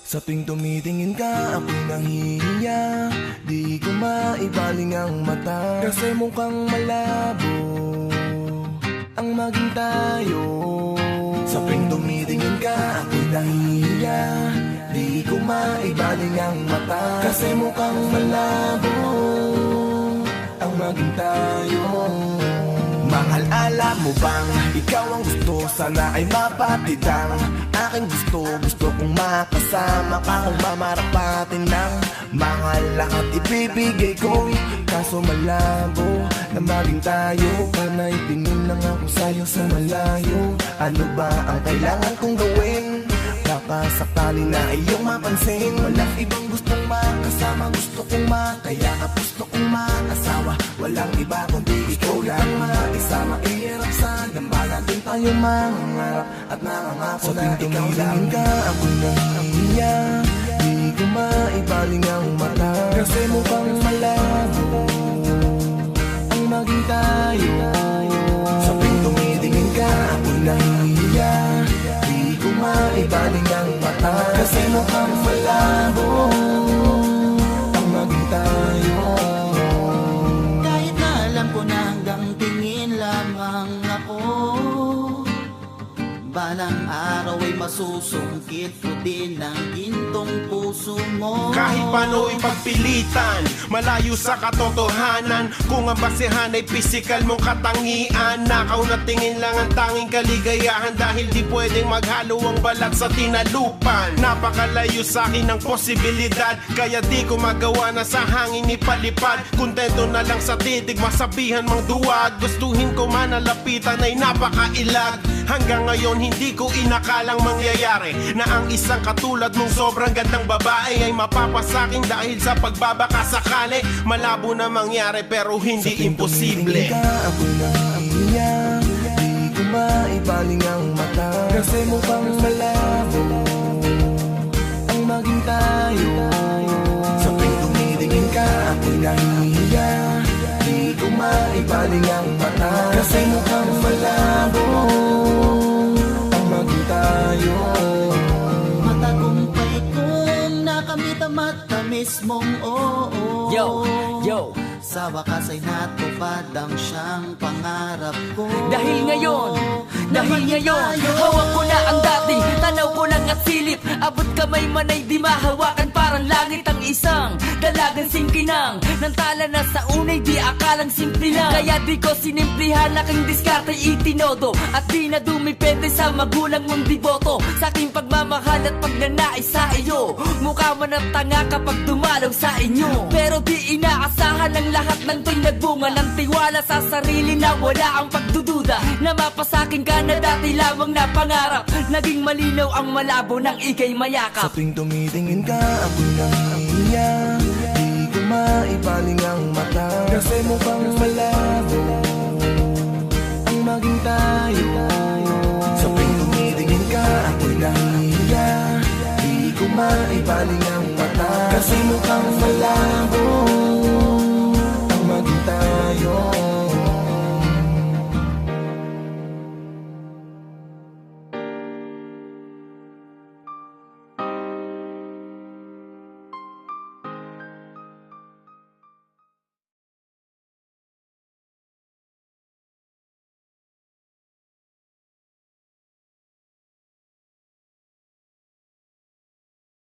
Sa tuwing tumitingin ka, ako'y nahihiya. Di ko maibaling ang mata, kasi mukhang malabo ang maging tayo. Sa tuwing tumitingin ka, ako'y nahihiya. Di ko maibaling ang mata, kasi mukhang malabo ang maging tayo. Mahal, alam mo bang ikaw ang gusto, sana ay mapatidang aking gusto kong makasama ka kung mamarapatin ng mahal. Lahat ibibigay ko, kaso malabo na maging tayo. Panay tingin lang ako sa'yo sa malayo. Ano ba ang kailangan kong gawin? Baka sakali na iyong mapansin, walang ibang gustong makasama. Gusto kong makaya at gusto kong makasawa. Walang iba kundi ikaw lang mag-isa. Maihirap sa dambala din tayo mangarap at nangangako na ikaw lang ka. Ako'y nahihiya, di ko maibaling ang mata, kasi mukhang malabo ang maging tayo. Sa tuwing tumitingin ka, ako'y nahihiya. Di ko maibaling ang mata, kasi mukhang malabo ang maging tayo. Kahit na alam ko na hanggang tingin lamang ako, balang araw ay masusungkit ko din ang gintong puso mo. Kahit paano ipagpilitan, malayo sa katotohanan. Kung ang basehan ay pisikal mong katangian, nakaw na tingin lang ang tanging kaligayahan. Dahil di pwedeng maghalo ang balat sa tinalupan. Napakalayo sa akin ang posibilidad, kaya di ko magawa na sa hangin ipalipad. Kontento na lang sa titig, masabihan mang duwag. Gustuhin ko man na lapitan ay napakailag. Hanggang ngayon hindi ko inakalang mangyayari na ang isang katulad mong sobrang gandang babae ay mapapasakin dahil sa pagbabaka sakali. Malabo na mangyari pero hindi imposible. Sa tuwing tumitingin ka, ako'y nahihiya. Di ko maibaling ang mata, kasi mukhang malabo ang maging tayo. Sa tuwing tumitingin ka, ako'y nahihiya. Di ko maibaling ang mata, kasi mukhang malabo ang maging tayo. Matagumpay kong nakamit ang matamis mong oo. Yo Sa wakas ay natupad ang siyang pangarap ko. Dahil ngayon, hawak ko na ang dati, tanaw ko lang at silip. Abot kamay man ay di mahawakan, parang langit ang isang dalagang singkinang. Nang tala na sa unay, di akalang simple lang. Kaya di ko sinimplihan, aking diskarte itinodo. At di na dumipende sa magulang mong diboto. Sa aking pagmamahal at pagnanais sa iyo, mukha man ang tanga kapag dumalaw sa inyo. Pero di inaasahan ang lahat ng to'y nagbunga ng tiwala sa sarili na wala ang pagdududa. Na mapasakin ka na dati lamang na pangarap, naging malinaw ang malabo ng ikay Sa mayakap. tuwing tumitingin ka, ako'y nahihiya. Di ko maibaling ang mata, kasi mukhang malabo ang maging tayo. Sa tuwing tumitingin ka, ako'y nahihiya. Di ko maibaling ang mata, kasi mukhang malabo